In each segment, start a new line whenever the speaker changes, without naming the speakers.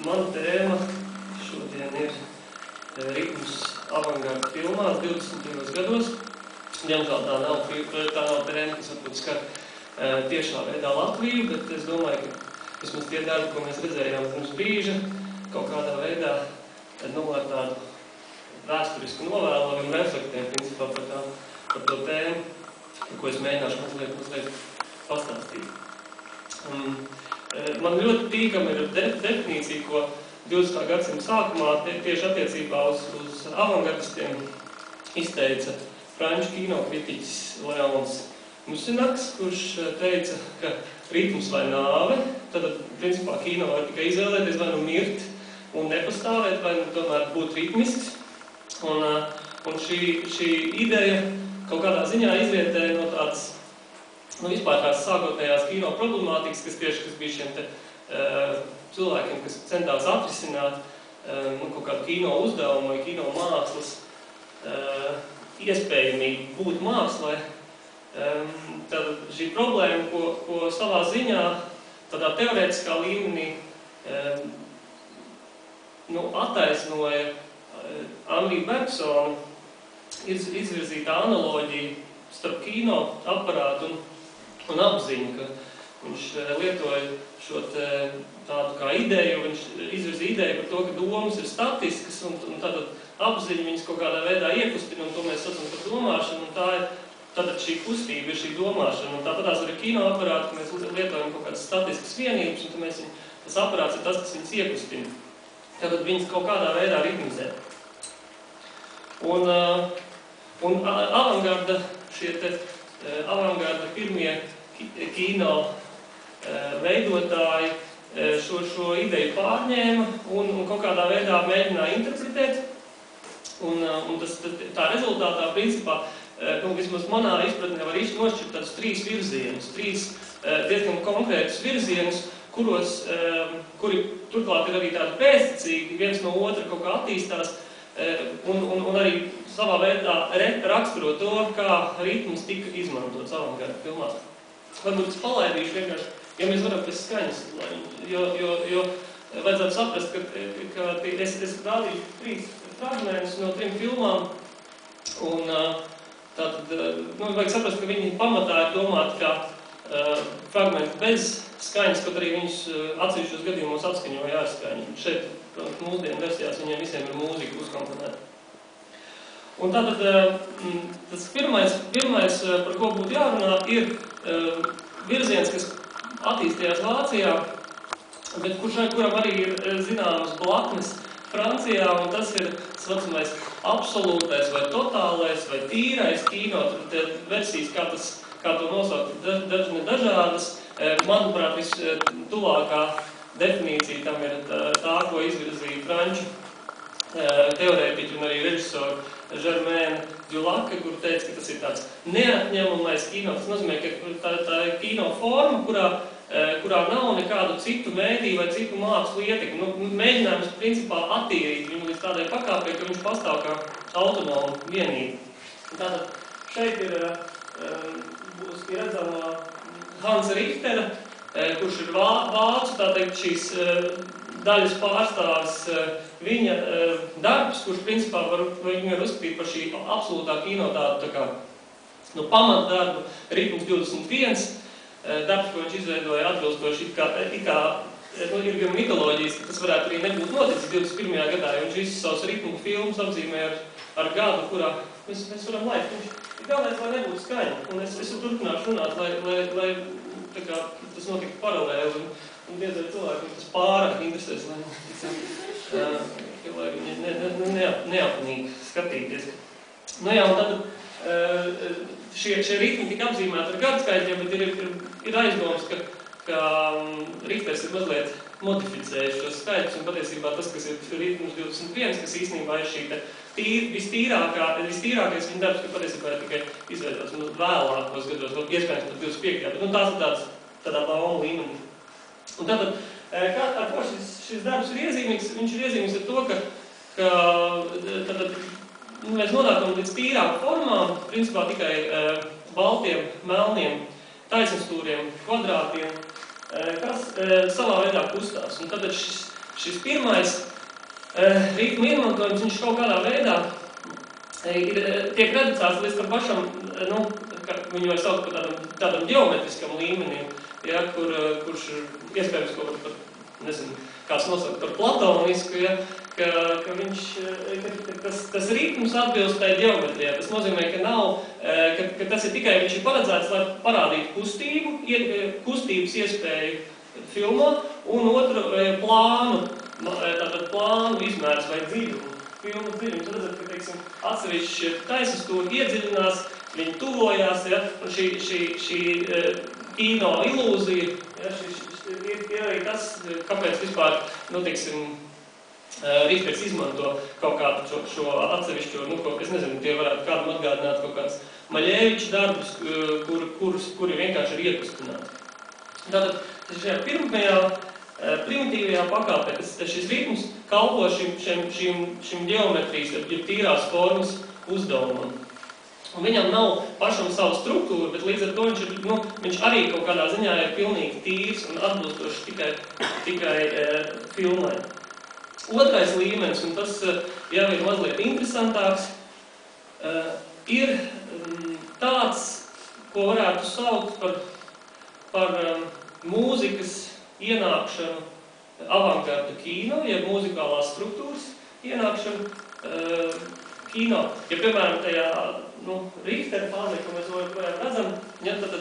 Mana tēma šodien ir ritms avangarda filmās 20. gados. Diemžēl tā nav tēma, kas varbūt skar tiešā veidā Latviju, bet es domāju, ka vismaz tie darbi, ko mēs redzējām pirms brīža, kaut kādā veidā ar tādu vēsturisku novēlojumu reflektē principā par to tēmu, ko es mēģināšu mazliet pastāstīt. Man ļoti tīkama ir definīcija, ko 20. gadsimta sākumā tieši attiecībā uz avangardistiem izteica franču kino kritiķis Leons Musinaks, kurš teica, ka ritms vai nāve, tad principā kino var tikai izvēlēties vai nu mirt un nepastāvēt, vai nu tomēr būt ritmisks. Un šī ideja kaut kādā ziņā izrietēja no tādas vispār tās sākotnējās kino problemātikas, kas bija šiem cilvēkiem, kas centās atrisināt kaut kādu kino uzdevumu vai kino mākslas iespējamību būt mākslai. Tad šī problēma, ko savā ziņā tādā teorētiskā līmenī attaisnoja Henri Bergsona izvirzītā analoģija starp kino aparātu un apziņu, ka viņš lietoja šo tādu kā ideju, viņš izvirzīja ideju par to, ka domas ir statiskas un tātad apziņa viņas kaut kādā veidā iekustina, un to mēs saucam par domāšanu, un tā ir tātad šī kustība, ir šī domāšana, un tāpatās arī kino aparātu, ka mēs lietojam kaut kādas statiskas vienības, un tas aparāts ir tas, kas viņas iekustina. Tātad viņas kaut kādā veidā ritmizē. Un avangarda, avangarda pirmie kino veidotāji šo ideju pārņēma un kaut kādā veidā mēģināja interpretēt. Un tā rezultātā, principā, vismaz manā izpratnē var nošķirt tādus 3 virzienus, 3 diezgan konkrētus virzienus, kuri turklāt ir arī tādi pēctecīgi, viens no otra kaut kā attīstās, un arī savā veidā raksturo to, kā ritms tika izmantots avangarda filmās. Varbūt es palaidīšu vienkārši, ja mēs varam pēc skaņas, jo vajadzētu saprast, ka es rādīšu 3 fragmentus no 3 filmām, un tātad, vajag saprast, ka viņi pamatā ir domāti kā fragmenti bez skaņas, kaut arī viņus atsevišķos gadījumos atskaņoja ar skaņu. Šeit, mūsdienu versijās, viņiem visiem ir mūzika uzkomponēta. Un tātad tas pirmais, par ko būtu jārunā, ir virziens, kas attīstījās Vācijā, bet kuram arī ir zināmas blaknes Francijā, un tas ir saucamais absolūtais vai totālais vai tīrais kino. Tur versijas, kā to nosaukt, dažādas. Manuprāt, vistuvākā definīcija tam ir tā, ko izvirzīja franču teorētiķi un arī režisori Germaine Dulac, kur teica, ka tas ir tāds neatņemamais kino. Tas nozīmē, ka tā ir kino forma, kurā nav nekādu citu mēdīju vai citu mākslu ietekmi. Mēģinājums principā attīrīt viņu līdz tādai pakāpei, ka viņš pastāv kā autonoma vienība. Tātad šeit būs redzama Hansa Richtera, kurš ir vācu, tā teikt, šīs daļas pārstāvis viņa darbs, kurš principā viņu var uzskatīt par šī absolūtā kino tādu tā kā pamatdarbu, ritms 21, darbs, ko viņš izveidoja atbilstoši ir gan mitoloģijas, ka tas varētu arī nebūt noticis 21. gadā, jo viņš visus savus ritmu filmus apzīmē ar gadu, kurā mēs varam laist. Galvenais, lai nebūtu skaņa, un es turpināšu runāt, lai tā kā tas notika paralēli, un diezvēl cilvēkiem tas pārāk interesēs, lai viņi neapnīgi skatīties. Un tad šie ritmi tika apzīmēti ar gadskaitļiem, bet ir aizdoms, ka Richters ir mazliet modificējis šos skaitļus, un patiesībā tas, kas ir ritms 21, kas īstenībā ir šī vistīrākais viņa darbs, ka patiesībā ir tikai izveidots vēlākos gados, iespējams pat 25. Bet tās ir tādā bauma līmenī. Un tātad, ar ko šis darbs ir iezīmīgs? Viņš ir iezīmīgs ar to, ka mēs nonākam līdz tīrām formām, principā tikai baltiem, melniem, taisnstūriem, kvadrātiem, kas savā veidā kustās. Un tad šis pirmais ritmu izmantojums, viņš kaut kādā veidā tiek reducēts līdz tam pašam, viņu var saukt par tādam ģeometriskam līmenim, ja, kurš ir iespējams kaut pat, nezinu, kāds nosaukt par platonisku, ja, ka tas ritms atbilst tai ģeometrijai. Tas nozīmē, ka tas ir tikai, viņš ir paredzēts, lai parādītu kustības iespēju filmā, un otru plānu izmērs vai dziļumu. Filmu dziļumu. Tad redzat, ka, teiksim, atsevišķi taisnstūri iedziļinās, viņi tuvojās, ja, un šī kino ilūzija, ja, ir arī tas, kāpēc vispār, teiksim, Rīgspēks izmanto kaut kādu šo atsevišķo, es nezinu, tie varētu kādam atgādināt kaut kāds Maļēviča darbus, kuri vienkārši ir iekustināti. Tātad, šajā pirmajā primitīvajā pakāpē, šis ritms kalpo šim ģeometrijas, ja tīrās formas uzdevumam. Un viņam nav pašam savu struktūru, bet līdz ar to viņš arī kaut kādā ziņā ir pilnīgi tīrs un atbilstošs tikai filmai. Otrais līmenis, un tas jau ir mazliet interesantāks, ir tāds, ko varētu saukt par mūzikas ienākšanu avantgarda kino, jeb mūzikālās struktūras ienākšanu kino. Ja, piemēram, tajā Richtera fāzē, ko mēs joprojām redzam, ja, tad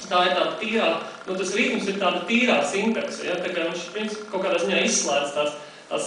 tā ir tāda tīrā, tas ritms ir tāda tīrā sintakse, ja, tā kā viņš kaut kādā ziņā izslēdz to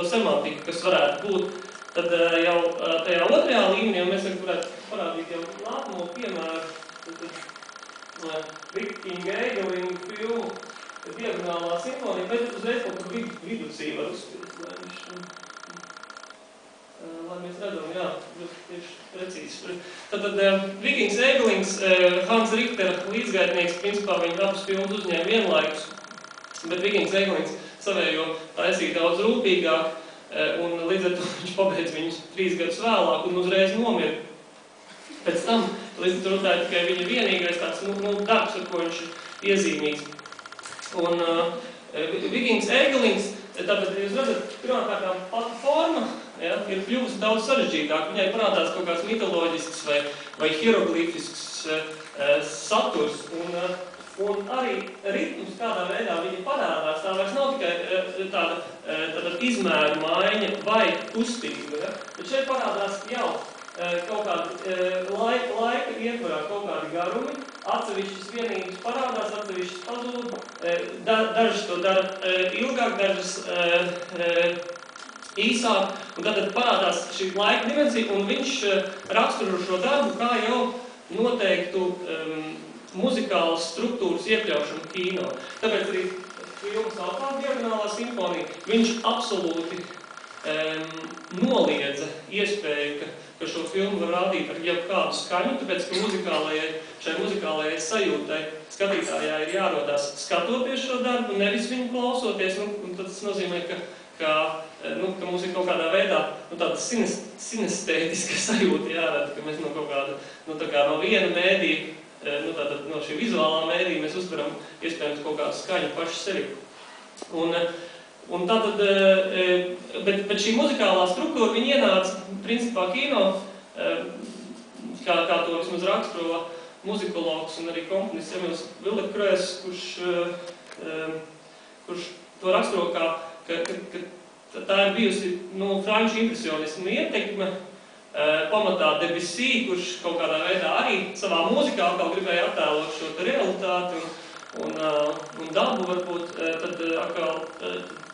semantiku, kas varētu būt. Tad jau tajā otrajā līmenī, mēs varētu parādīt jau nākamo piemēru, Viking Eigelinga filmu Diagonālā simfonija, bet uzreiz kaut kur viducī var uzspilt, lai mēs redzam, jā, tieši precīzi. Tad Vikings Eigelings, Hans Richtera līdzgaitnieks, principā viņi abas filmas uzņēma vienlaikus, bet Vikings Eigelings savējo taisīja daudz rūpīgāk, un līdz ar to viņš pabeidz viņus 3 gadus vēlāk un uzreiz nomira. Pēc tam, līdz ar to tā ir tikai viņa vienīgais tāds, darbs, ar ko viņš ir iezīmīgs. Un Vikings Eigelings, tāpēc, jūs redzat, pirmkārtām pati forma, ja, ir kļuvusi daudz sarežģītāk. Viņai parādās kaut kāds mitoloģisks vai hieroglifisks saturs, un arī ritms, kādā veidā viņa parādās, tā vairs nav tikai tāda izmēru maiņa vai kustība, ja, bet šeit parādās jau kaut kādi laika ietvarā kaut kādi garumi, atsevišķas vienības parādās, atsevišķas pazūd, dažas to dara ilgāk, dažas īsāk, un tad parādās šī laika dimensija, un viņš raksturo šo darbu kā jau noteiktu muzikālas struktūras iekļaušanu kino. Tāpēc arī filmas saucās Diagonālā simfonija, viņš absolūti noliedza iespēju, ka šo filmu var rādīt ar jebkādu skaņu, tāpēc, ka šai muzikālajai sajūtai skatītājā ir jārodās skatoties šo darbu, nevis viņu klausoties, un tas nozīmē, ka mums ir kaut kādā veidā tāda sinestētiska sajūta jārada, ka mēs no kaut kāda, no viena mēdīja, no šī vizuālā mēdīja mēs uztveram iespējams kaut kādu skaņu paši sevi. Un tātad, bet šī muzikālā struktūra, viņa ienāca, principā, kino, kā to vismaz raksturo muzikologs un arī komponists Emils Villekrēs, kurš to raksturo kā, ka tā ir bijusi, franču impresionismu ietekme, pamatā Debussy, kurš kaut kādā veidā arī savā mūzikā atkal gribēja attēlot šo realitāti un dabu varbūt,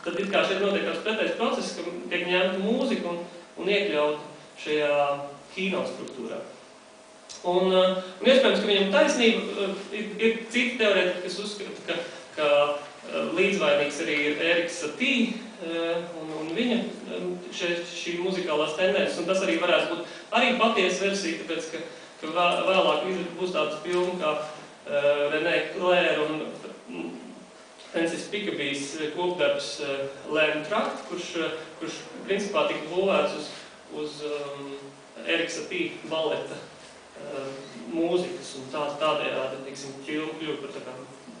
tad it kā šeit notiek kāds pretējs process, ka tiek ņemta mūzika un iekļauta šajā kino struktūrā. Un iespējams, ka viņam taisnība ir citi teorētiķi, kas uzskata, ka līdzvainīgs arī ir Eriks Satie un viņa šī muzikālās tendences, un tas arī varētu būt arī patiesa versija, tāpēc, ka vēlāk būs tāds filma kā René Clair un Francis Pickabys kopdarbs Lēm Trakt, kurš principā tika būvēts uz Erika Satie baleta mūzikas, un tādējādi, teiksim, filmu kļuva par tā kā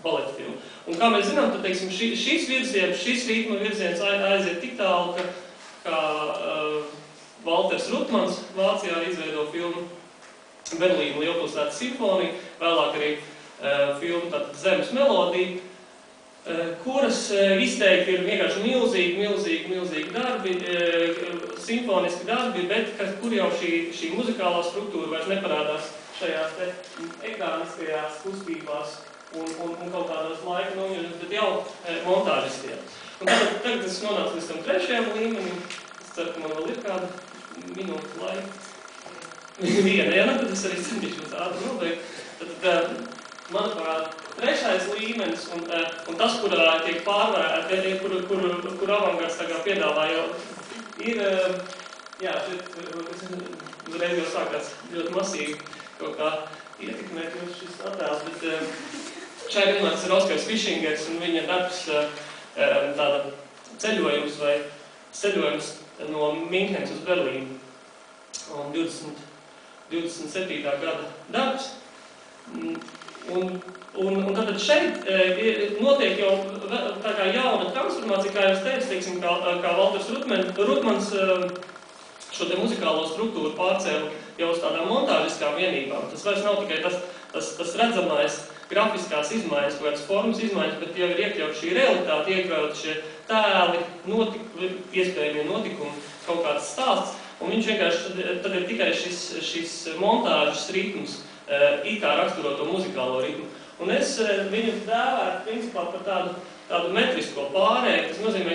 baleta filmu. Un kā mēs zinām, tad, teiksim, šis ritma virziens aiziet tik tālu, kā Valters Rutmans Vācijā izveido filmu Berlīna Lielpilsētas simfonija, vēlāk arī filmu Zemes melodija, kuras izteikti ir vienkārši milzīgi darbi, simfoniski darbi, bet kur jau šī muzikālā struktūra vairs neparādās šajās te ekrāniskajās kustībās un kaut kādos laika noņemšanas, bet jau montāžiskajā. Un tagad es nonācu līdz tam trešajam līmenim, es ceru, ka man vēl ir kāda minūte laika. Viena, tad es arī centīšos ātri nobeigt. Tad, manuprāt, trešais līmenis un tas, kurā tiek pārvērti, kur avangards tagad piedāvā jau ir, šeit uzreiz jau sākās ļoti masīgi kaut kā ietekmēt šis attēls, bet šai runāts ir Oskars Fišingers un viņa darbs tāda ceļojums no Minhenes uz Berlīnu. Un 27. gada darbs. Un tātad šeit notiek jau tā kā jauna transformācija, kā jau es teicu, teiksim, kā Valters Rutmans šo te muzikālo struktūru pārcēla jau uz tādām montāžiskām vienībām. Tas vairs nav tikai tas redzamais grafiskās izmaiņas, kaut kādas formas izmaiņas, bet jau ir iekļaut šī realitāte, iekļaut šie tēli, iespējamie notikumi, kaut kāds stāsts, un viņš vienkārši tad ir tikai šis montāžas ritms, it kā raksturot to muzikālo ritmu. Un es viņu dēvētu principā par tādu metrisko pārēju, tas nozīmē,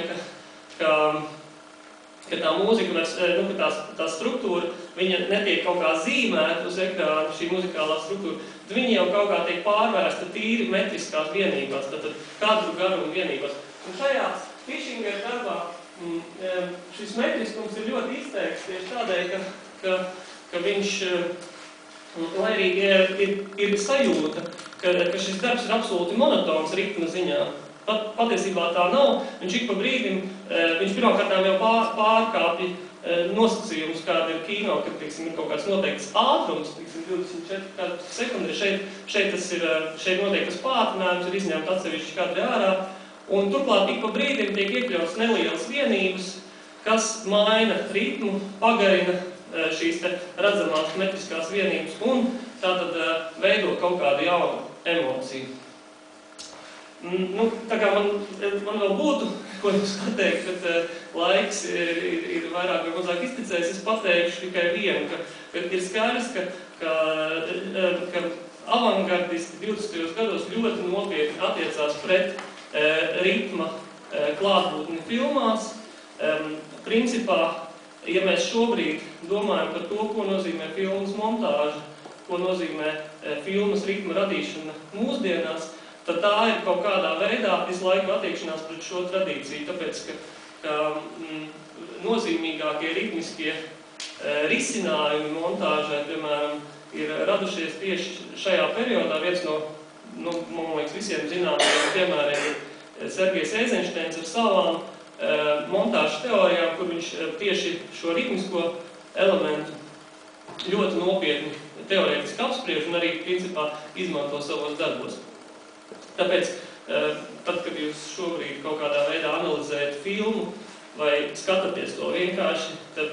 ka tā mūzika, ka tā struktūra, viņa netiek kaut kā zīmēta uz ekrāna, šī muzikālā struktūra, tad viņa jau kaut kā tiek pārvērsta tīri metriskās vienībās, tātad kadru garumu vienībās. Un šajā Fišingera darbā šis metriskums ir ļoti izteikts tieši tādēļ, ka viņš, lai arī ir sajūta, ka šis darbs ir absolūti monotons ritma ziņā. Patiesībā tā nav. Viņš ik pa brīdim, viņš pirmkārtām jau pārkāpja nosacījumus, kāda ir kino, kad, teiksim, ir kaut kāds noteikts ātrums, teiksim, 24 sekundē. Šeit noteiktas pātrinājums, ir izņemta atsevišķi kadri ārā. Un turklāt ik pa brīdim tiek iekļauts nelielas vienības, kas maina ritmu, pagarina šīs te redzamās metriskās vienības un tātad veido kaut kādu jaunu emociju. Tā kā man vēl būtu, ko jums pateikt, bet laiks ir vairāk vai mazāk izticējis, es pateikšu tikai vienu, ka ir skaidrs, ka avangardisti 20. gados ļoti nopietni attiecās pret ritma klātbūtni filmās. Principā, ja mēs šobrīd domājam par to, ko nozīmē filmas montāža, ko nozīmē filmas ritma radīšana mūsdienās, tad tā ir kaut kādā veidā visu laiku attiekšanās pret šo tradīciju, tāpēc, ka nozīmīgākie ritmiskie risinājumi montāžai, piemēram, ir radušies tieši šajā periodā. Viens no, man liekas, visiem zināmajiem piemēriem ir Sergejs Eizenšteins ar savām montāžas teorijām, kur viņš tieši šo ritmisko elementu ļoti nopietni teorētiski apspriež un arī, principā, izmanto savos darbos. Tāpēc, tad, kad jūs šobrīd kaut kādā veidā analizējat filmu vai skatāties to vienkārši, tad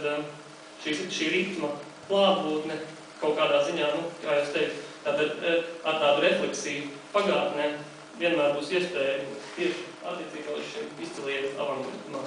šī ritma klātbūtne kaut kādā ziņā, kā jūs teicu, ar tādu refleksiju pagātnē vienmēr būs iespējama tieši attiecībā uz šiem izciliem avangardiem.